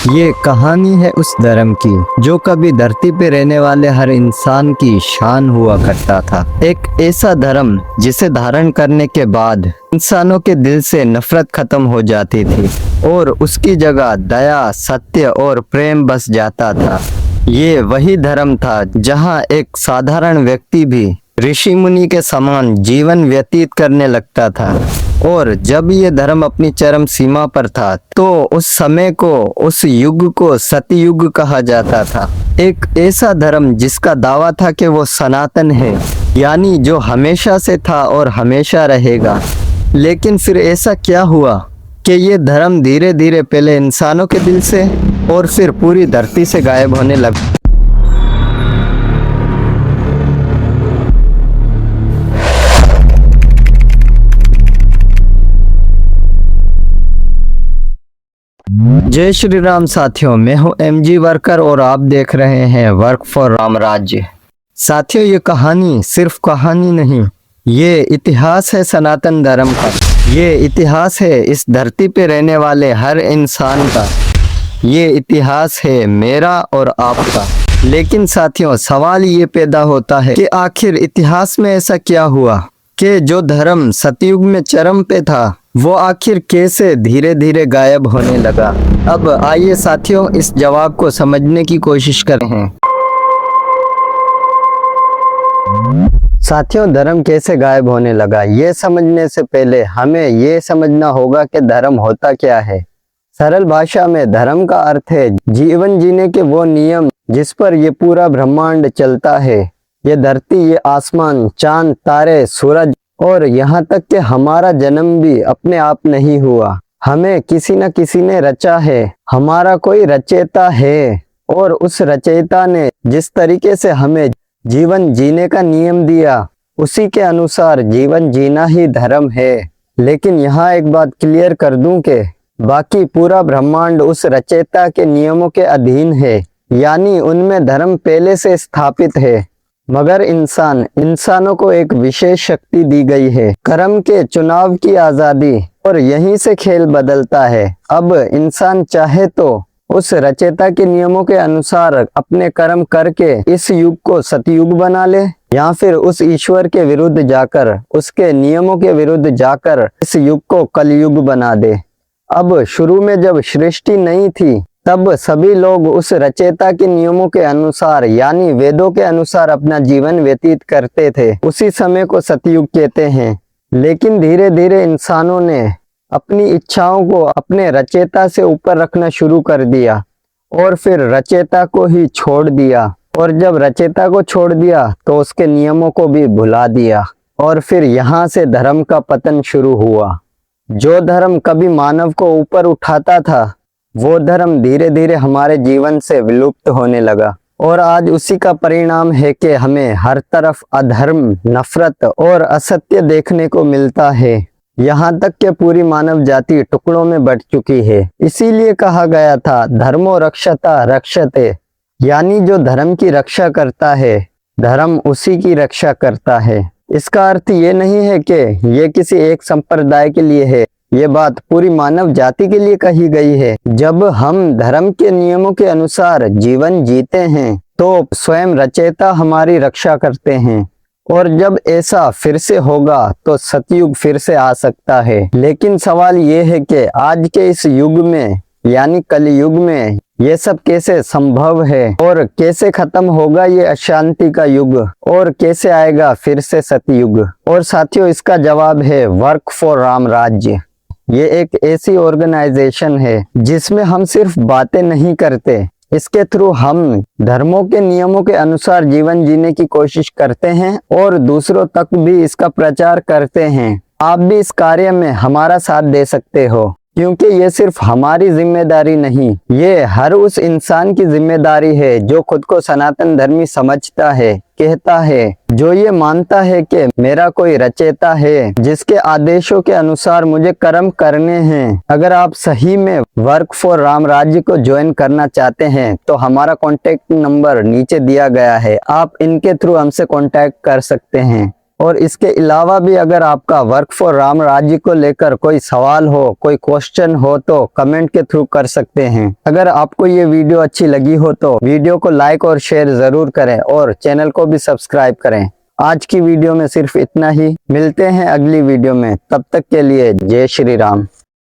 ये कहानी है उस धर्म की जो कभी धरती पे रहने वाले हर इंसान की शान हुआ करता था। एक ऐसा धर्म जिसे धारण करने के बाद इंसानों के दिल से नफरत खत्म हो जाती थी और उसकी जगह दया, सत्य और प्रेम बस जाता था। ये वही धर्म था जहाँ एक साधारण व्यक्ति भी ऋषि मुनि के समान जीवन व्यतीत करने लगता था। और जब ये धर्म अपनी चरम सीमा पर था तो उस समय को, उस युग को सतयुग कहा जाता था। एक ऐसा धर्म जिसका दावा था कि वो सनातन है, यानी जो हमेशा से था और हमेशा रहेगा। लेकिन फिर ऐसा क्या हुआ कि ये धर्म धीरे धीरे पहले इंसानों के दिल से और फिर पूरी धरती से गायब होने लगा। जय श्री राम साथियों, मैं हूं एमजी वर्कर और आप देख रहे हैं वर्क फॉर राम राज्य। साथियों, ये कहानी सिर्फ कहानी नहीं, ये इतिहास है सनातन धर्म का। ये इतिहास है इस धरती पे रहने वाले हर इंसान का। ये इतिहास है मेरा और आपका। लेकिन साथियों, सवाल ये पैदा होता है कि आखिर इतिहास में ऐसा क्या हुआ कि जो धर्म सतयुग में चरम पे था वो आखिर कैसे धीरे धीरे गायब होने लगा। अब आइए साथियों, इस जवाब को समझने की कोशिश करें। साथियों, धर्म कैसे गायब होने लगा, ये समझने से पहले हमें ये समझना होगा कि धर्म होता क्या है। सरल भाषा में धर्म का अर्थ है जीवन जीने के वो नियम जिस पर ये पूरा ब्रह्मांड चलता है। ये धरती, ये आसमान, चांद, तारे, सूरज और यहाँ तक कि हमारा जन्म भी अपने आप नहीं हुआ। हमें किसी न किसी ने रचा है। हमारा कोई रचयिता है और उस रचयिता ने जिस तरीके से हमें जीवन जीने का नियम दिया उसी के अनुसार जीवन जीना ही धर्म है। लेकिन यहाँ एक बात क्लियर कर दूं कि बाकी पूरा ब्रह्मांड उस रचयिता के नियमों के अधीन है, यानी उनमें धर्म पहले से स्थापित है। मगर इंसानों को एक विशेष शक्ति दी गई है, कर्म के चुनाव की आजादी, और यहीं से खेल बदलता है। अब इंसान चाहे तो उस रचयिता के नियमों के अनुसार अपने कर्म करके इस युग को सतयुग बना ले, या फिर उस ईश्वर के विरुद्ध जाकर, उसके नियमों के विरुद्ध जाकर इस युग को कलयुग बना दे। अब शुरू में जब सृष्टि नहीं थी तब सभी लोग उस रचयिता के नियमों के अनुसार, यानी वेदों के अनुसार अपना जीवन व्यतीत करते थे। उसी समय को सतयुग कहते हैं। लेकिन धीरे धीरे इंसानों ने अपनी इच्छाओं को अपने रचयिता से ऊपर रखना शुरू कर दिया और फिर रचयिता को ही छोड़ दिया। और जब रचयिता को छोड़ दिया तो उसके नियमों को भी भुला दिया और फिर यहाँ से धर्म का पतन शुरू हुआ। जो धर्म कभी मानव को ऊपर उठाता था वो धर्म धीरे धीरे हमारे जीवन से विलुप्त होने लगा। और आज उसी का परिणाम है कि हमें हर तरफ अधर्म, नफरत और असत्य देखने को मिलता है। यहाँ तक कि पूरी मानव जाति टुकड़ों में बंट चुकी है। इसीलिए कहा गया था धर्मो रक्षता रक्षते, यानी जो धर्म की रक्षा करता है धर्म उसी की रक्षा करता है। इसका अर्थ ये नहीं है कि ये किसी एक संप्रदाय के लिए है, ये बात पूरी मानव जाति के लिए कही गई है। जब हम धर्म के नियमों के अनुसार जीवन जीते हैं तो स्वयं रचयिता हमारी रक्षा करते हैं। और जब ऐसा फिर से होगा तो सतयुग फिर से आ सकता है। लेकिन सवाल ये है कि आज के इस युग में, यानी कलयुग में, ये सब कैसे संभव है और कैसे खत्म होगा ये अशांति का युग और कैसे आएगा फिर से सतयुग। और साथियों, इसका जवाब है वर्क फॉर राम राज्य। ये एक ऐसी ऑर्गेनाइजेशन है जिसमें हम सिर्फ बातें नहीं करते, इसके थ्रू हम धर्मों के नियमों के अनुसार जीवन जीने की कोशिश करते हैं और दूसरों तक भी इसका प्रचार करते हैं। आप भी इस कार्य में हमारा साथ दे सकते हो, क्योंकि ये सिर्फ हमारी जिम्मेदारी नहीं, ये हर उस इंसान की जिम्मेदारी है जो खुद को सनातन धर्मी समझता है, कहता है, जो ये मानता है कि मेरा कोई रचयिता है जिसके आदेशों के अनुसार मुझे कर्म करने हैं। अगर आप सही में वर्क फॉर राम राज्य को ज्वाइन करना चाहते हैं तो हमारा कॉन्टेक्ट नंबर नीचे दिया गया है, आप इनके थ्रू हमसे कॉन्टेक्ट कर सकते हैं। और इसके अलावा भी अगर आपका वर्क फॉर राम राज्य को लेकर कोई सवाल हो, कोई क्वेश्चन हो तो कमेंट के थ्रू कर सकते हैं। अगर आपको ये वीडियो अच्छी लगी हो तो वीडियो को लाइक और शेयर जरूर करें और चैनल को भी सब्सक्राइब करें। आज की वीडियो में सिर्फ इतना ही, मिलते हैं अगली वीडियो में, तब तक के लिए जय श्री राम।